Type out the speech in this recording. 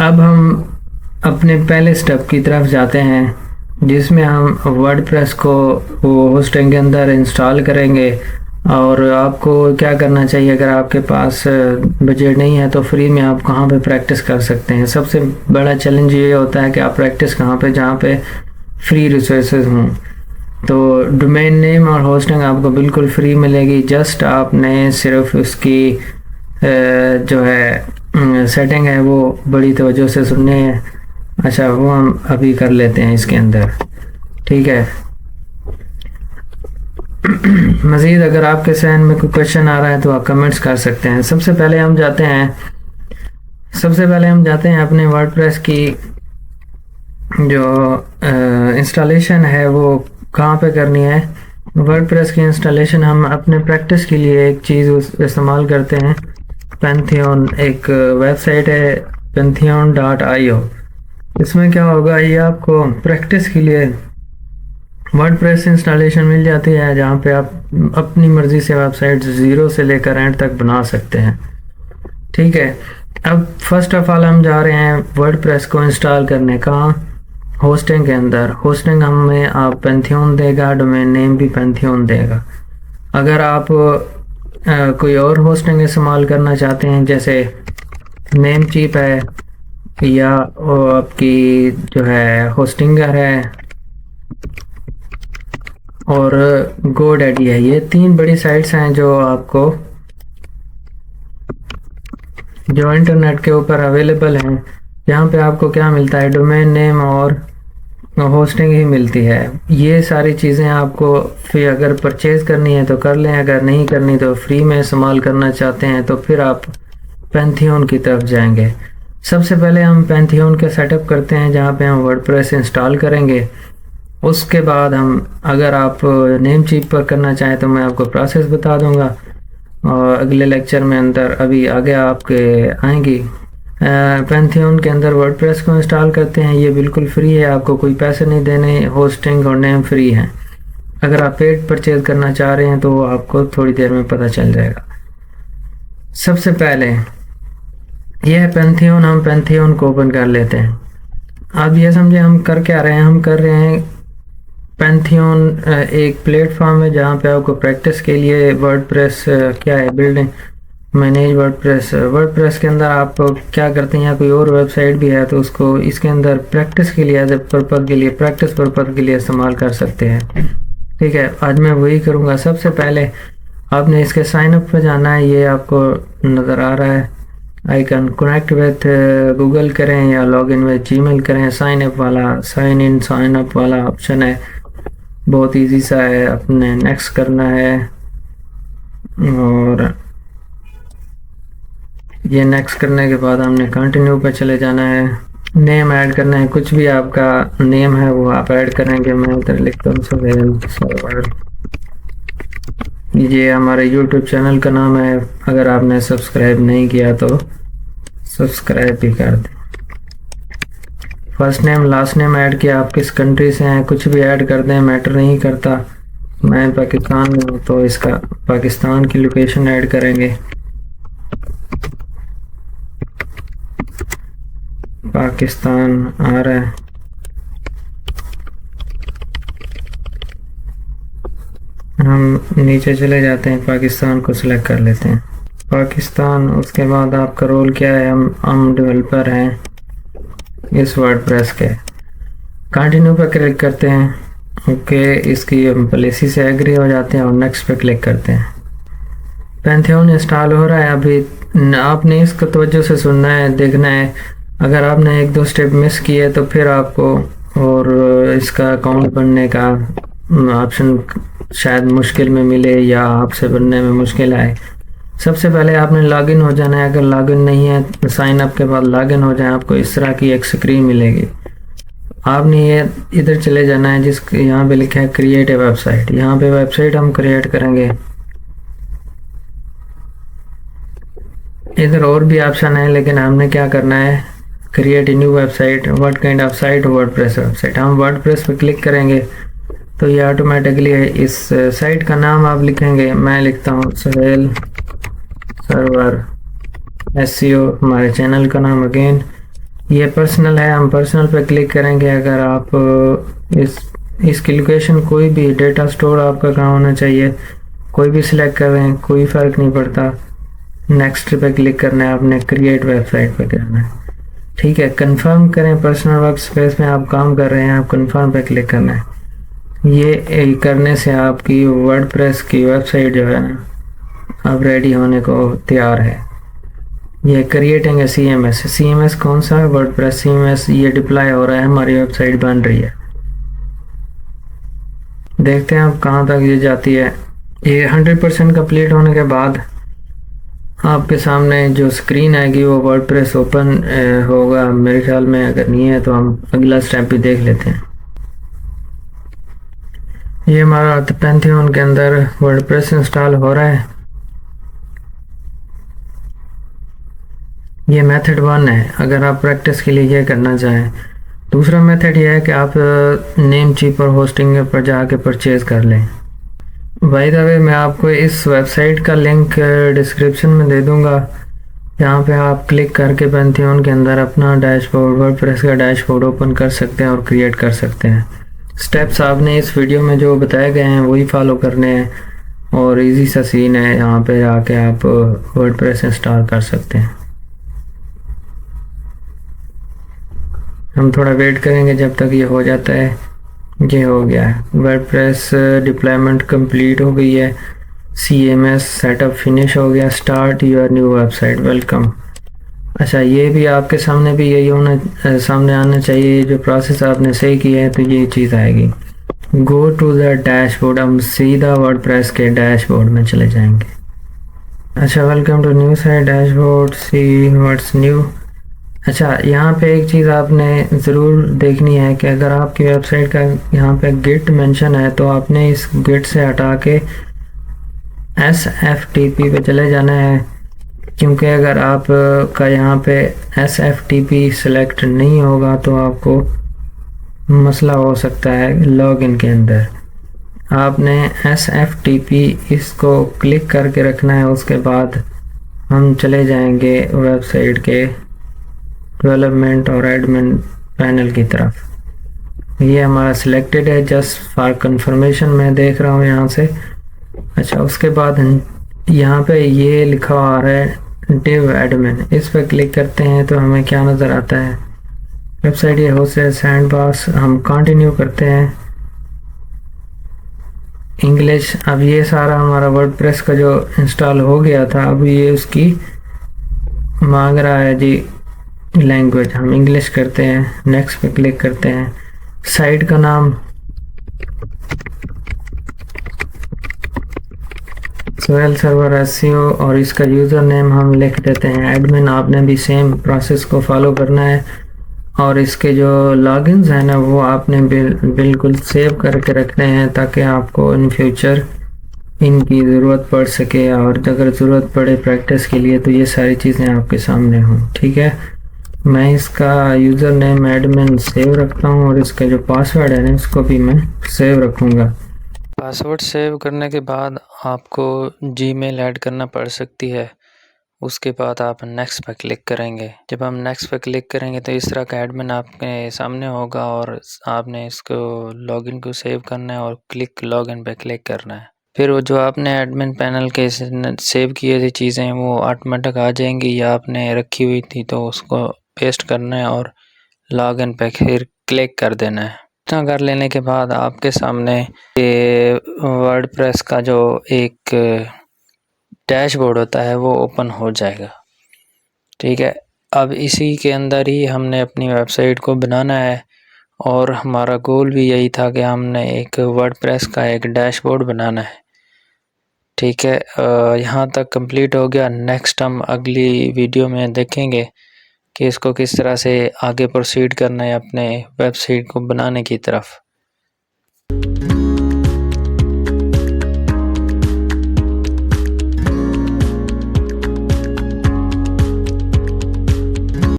अब हम अपने पहले स्टेप की तरफ जाते हैं जिसमें हम वर्डप्रेस को वो होस्टिंग के अंदर इंस्टॉल करेंगे। और आपको क्या करना चाहिए, अगर आपके पास बजट नहीं है तो फ्री में आप कहाँ पे प्रैक्टिस कर सकते हैं। सबसे बड़ा चैलेंज ये होता है कि आप प्रैक्टिस कहाँ पे, जहाँ पे फ्री रिसोर्सेज हों। तो डोमेन नेम और होस्टिंग आपको बिल्कुल फ्री मिलेगी। जस्ट आपने सिर्फ उसकी जो है सेटिंग है वो बड़ी तवज्जो से सुननी है। अच्छा, वो हम अभी कर लेते हैं इसके अंदर, ठीक है। मज़ीद अगर आपके सहन में कोई क्वेश्चन आ रहा है तो आप कमेंट्स कर सकते हैं। सबसे पहले हम जाते हैं अपने वर्डप्रेस की जो इंस्टॉलेशन है वो कहाँ पे करनी है। वर्डप्रेस की इंस्टॉलेशन हम अपने प्रैक्टिस के लिए एक चीज़ इस्तेमाल करते हैं, पैंथियन। एक वेबसाइट है pantheon.io। इसमें क्या होगा, ये आपको प्रैक्टिस के लिए वर्डप्रेस इंस्टॉलेशन मिल जाती है, जहाँ पे आप अपनी मर्ज़ी से वेबसाइट ज़ीरो से लेकर एंड तक बना सकते हैं, ठीक है। अब फर्स्ट ऑफ ऑल हम जा रहे हैं वर्डप्रेस को इंस्टॉल करने। कहाँ? होस्टिंग के अंदर। होस्टिंग हमें आप पैंथियन देगा, डोमेन नेम भी पैंथियन देगा। अगर आप कोई और होस्टिंग इस्तेमाल करना चाहते हैं, जैसे नेमचीप है या आपकी जो है होस्टिंगर है और गोडैडी है, ये तीन बड़ी साइट्स हैं जो आपको जो इंटरनेट के ऊपर अवेलेबल हैं। यहाँ पे आपको क्या मिलता है, डोमेन नेम और होस्टिंग ही मिलती है। ये सारी चीज़ें आपको फिर अगर परचेज़ करनी है तो कर लें, अगर नहीं करनी तो फ्री में इस्तेमाल करना चाहते हैं तो फिर आप पैंथियन की तरफ जाएंगे। सबसे पहले हम पैंथियन के सेटअप करते हैं, जहाँ पे हम वर्डप्रेस इंस्टॉल करेंगे। उसके बाद हम, अगर आप नेमचीप पर करना चाहें तो मैं आपको प्रोसेस बता दूंगा और अगले लेक्चर में अंदर अभी आगे आपके आएंगी। पैंथियन के अंदर वर्डप्रेस को इंस्टॉल करते हैं, ये बिल्कुल फ्री है, आपको कोई पैसे नहीं देने। होस्टिंग और नेम फ्री हैं। अगर आप पेड परचेज करना चाह रहे हैं तो आपको थोड़ी देर में पता चल जाएगा। सबसे पहले यह है पैंथियन, हम पैंथियन को ओपन कर लेते हैं। आप ये समझे हम कर क्या रहे हैं, हम कर रहे हैं पैंथियन एक प्लेटफॉर्म है जहाँ पे आपको प्रैक्टिस के लिए वर्डप्रेस क्या है, बिल्डिंग मैनेज वर्डप्रेस के अंदर आप क्या करते हैं, या कोई और वेबसाइट भी है तो उसको इसके अंदर प्रैक्टिस के लिए, एज ए पर्पज़ के लिए, प्रैक्टिस पर्पज़ के लिए इस्तेमाल कर सकते हैं, ठीक है। आज मैं वही करूँगा। सबसे पहले आपने इसके साइन अप पे जाना है, ये आपको नज़र आ रहा है आइकन। कनेक्ट विथ गूगल करें या लॉग इन विथ जीमेल करें। साइन अप वाला, साइन इन साइन अप वाला ऑप्शन है, बहुत इजी सा है। अपने नेक्स्ट करना है और ये नेक्स्ट करने के बाद हमने कंटिन्यू पे चले जाना है। नेम ऐड करना है, कुछ भी आपका नेम है वो आप ऐड करेंगे। मैं इधर लिखता हूँ सुहेल सरवर। ये हमारे YouTube चैनल का नाम है, अगर आपने सब्सक्राइब नहीं किया तो सब्सक्राइब भी कर दें। First name last name add किया, आप किस कंट्री से हैं कुछ भी ऐड कर दें, मैटर नहीं करता। मैं पाकिस्तान में हूँ तो इसका पाकिस्तान की लोकेशन ऐड करेंगे। पाकिस्तान आ रहा है, हम नीचे चले जाते हैं, पाकिस्तान को सिलेक्ट कर लेते हैं, पाकिस्तान। उसके बाद आपका रोल क्या है, हम डेवलपर हैं इस वर्डप्रेस के। कंटिन्यू पर क्लिक करते हैं, ओके। इसकी हम पॉलिसी से एग्री हो जाते हैं और नेक्स्ट पे क्लिक करते हैं। पैंथियन इंस्टॉल हो रहा है अभी। आपने इसको तवज्जो से सुनना है, देखना है। अगर आपने एक दो स्टेप मिस किए तो फिर आपको और इसका अकाउंट बनने का ऑप्शन शायद मुश्किल में मिले या आपसे बनने में मुश्किल आए। सबसे पहले आपने लॉगिन हो जाना है। अगर लॉगिन नहीं है तो साइन अप के बाद लॉगिन हो जाए, आपको इस तरह की एक स्क्रीन मिलेगी। आपने ये इधर चले जाना है, जिस यहाँ पे लिखा है क्रिएट ए वेबसाइट। यहाँ पे वेबसाइट हम क्रिएट करेंगे। इधर और भी ऑप्शन है, लेकिन हमने क्या करना है, create a new website. What kind of site, WordPress website. हम वर्डप्रेस पे क्लिक करेंगे तो ये ऑटोमेटिकली इस साइट का नाम आप लिखेंगे। मैं लिखता हूँ सुहेल सर्वर SEO, हमारे चैनल का नाम। अगेन ये पर्सनल है, हम पर्सनल पे क्लिक करेंगे। अगर आप इसकी लोकेशन कोई भी, डेटा स्टोर आपका कहाँ होना चाहिए कोई भी सिलेक्ट कर रहे हैं, कोई फ़र्क नहीं पड़ता। नेक्स्ट पे क्लिक करना है आपने, क्रिएट वेबसाइट पे करना है। ठीक है, कंफर्म करें पर्सनल वर्क स्पेस में आप काम कर रहे हैं, आप कंफर्म पे क्लिक करना है। ये करने से आपकी वर्डप्रेस की वेबसाइट जो है ना अब रेडी होने को तैयार है। ये क्रिएटिंग है CMS। CMS कौन सा है? WordPress CMS। ये डिप्लॉय हो रहा है, हमारी वेबसाइट बन रही है। देखते हैं अब कहाँ तक ये जाती है। ये 100% कंप्लीट होने के बाद आपके सामने जो स्क्रीन आएगी वो वर्डप्रेस ओपन होगा मेरे ख्याल में। अगर नहीं है तो हम अगला स्टेप भी देख लेते हैं। ये हमारा पैंथियन के अंदर वर्डप्रेस इंस्टॉल हो रहा है। ये मेथड 1 है, अगर आप प्रैक्टिस के लिए ये करना चाहें। दूसरा मेथड ये है कि आप नेम चीपर होस्टिंग पर जाके परचेज़ कर लें। बाय द वे मैं आपको इस वेबसाइट का लिंक डिस्क्रिप्शन में दे दूंगा। यहाँ पे आप क्लिक करके पैंथियन के अंदर अपना डैशबोर्ड, वर्डप्रेस का डैशबोर्ड ओपन कर सकते हैं और क्रिएट कर सकते हैं। स्टेप्स आपने इस वीडियो में जो बताए गए हैं वही फॉलो करने हैं और इजी सा सीन है। यहाँ पे आके आप वर्डप्रेस इंस्टॉल कर सकते हैं। हम थोड़ा वेट करेंगे जब तक ये हो जाता है। ये हो गया है, वर्डप्रेस डिप्लॉयमेंट कंप्लीट हो गई है। CMS सेटअप फिनिश हो गया। Start your new website, welcome. अच्छा, ये भी आपके सामने भी यही होना सामने आना चाहिए। जो प्रोसेस आपने सही किया है तो ये चीज़ आएगी। गो टू द डैशबोर्ड, हम सीधा वर्डप्रेस के डैशबोर्ड में चले जाएंगे। अच्छा, welcome to new site dashboard, see what's new. अच्छा, यहाँ पे एक चीज़ आपने ज़रूर देखनी है कि अगर आपकी वेबसाइट का यहाँ पे गिट मेंशन है तो आपने इस गिट से हटा के SFTP पे चले जाना है। क्योंकि अगर आप का यहाँ पे SFTP सिलेक्ट नहीं होगा तो आपको मसला हो सकता है लॉगिन के अंदर। आपने SFTP इसको क्लिक करके रखना है। उसके बाद हम चले जाएंगे वेबसाइट के डेवलपमेंट और एडमिन पैनल की तरफ। ये हमारा सिलेक्टेड है, जस्ट फॉर कंफर्मेशन मैं देख रहा हूँ यहाँ से। अच्छा, उसके बाद यहाँ पे ये लिखा आ रहा है डिव एडमिन। इस पर क्लिक करते हैं तो हमें क्या नज़र आता है? वेबसाइट ये होस्ट है सैंडबॉक्स। हम कंटिन्यू करते हैं इंग्लिश। अब ये सारा हमारा वर्डप्रेस का जो इंस्टॉल हो गया था, अब ये उसकी मांग रहा है जी लैंग्वेज। हम इंग्लिश करते हैं, नेक्स्ट पे क्लिक करते हैं। साइट का नाम SQL सर्वर SEO और इसका यूज़र नेम हम लिख देते हैं एडमिन। आपने भी सेम प्रोसेस को फॉलो करना है और इसके जो लॉगिन्स हैं ना वो आपने बिल्कुल सेव करके रखने हैं ताकि आपको इन फ्यूचर इनकी ज़रूरत पड़ सके और अगर ज़रूरत पड़े प्रैक्टिस के लिए तो ये सारी चीज़ें आपके सामने हों। ठीक है, मैं इसका यूज़र नेम एडमिन सेव रखता हूँ और इसका जो पासवर्ड है ना इसको भी मैं सेव रखूँगा। पासवर्ड सेव करने के बाद आपको जीमेल ऐड करना पड़ सकती है। उसके बाद आप नेक्स्ट पर क्लिक करेंगे। जब हम नेक्स्ट पर क्लिक करेंगे तो इस तरह का एडमिन आपके सामने होगा और आपने इसको लॉगिन को सेव करना है और क्लिक लॉगिन पे क्लिक करना है। फिर वो जो आपने एडमिन पैनल के सेव किए थी चीज़ें वो ऑटोमेटिक आ जाएंगी या आपने रखी हुई थी तो उसको पेस्ट करना है और लॉगिन पे फिर क्लिक कर देना है। इतना कर लेने के बाद आपके सामने ये वर्डप्रेस का जो एक डैशबोर्ड होता है वो ओपन हो जाएगा। ठीक है, अब इसी के अंदर ही हमने अपनी वेबसाइट को बनाना है और हमारा गोल भी यही था कि हमने एक वर्डप्रेस का एक डैशबोर्ड बनाना है। ठीक है, यहाँ तक कंप्लीट हो गया। नेक्स्ट हम अगली वीडियो में देखेंगे कि इसको किस तरह से आगे प्रोसीड करना है अपने वेबसाइट को बनाने की तरफ।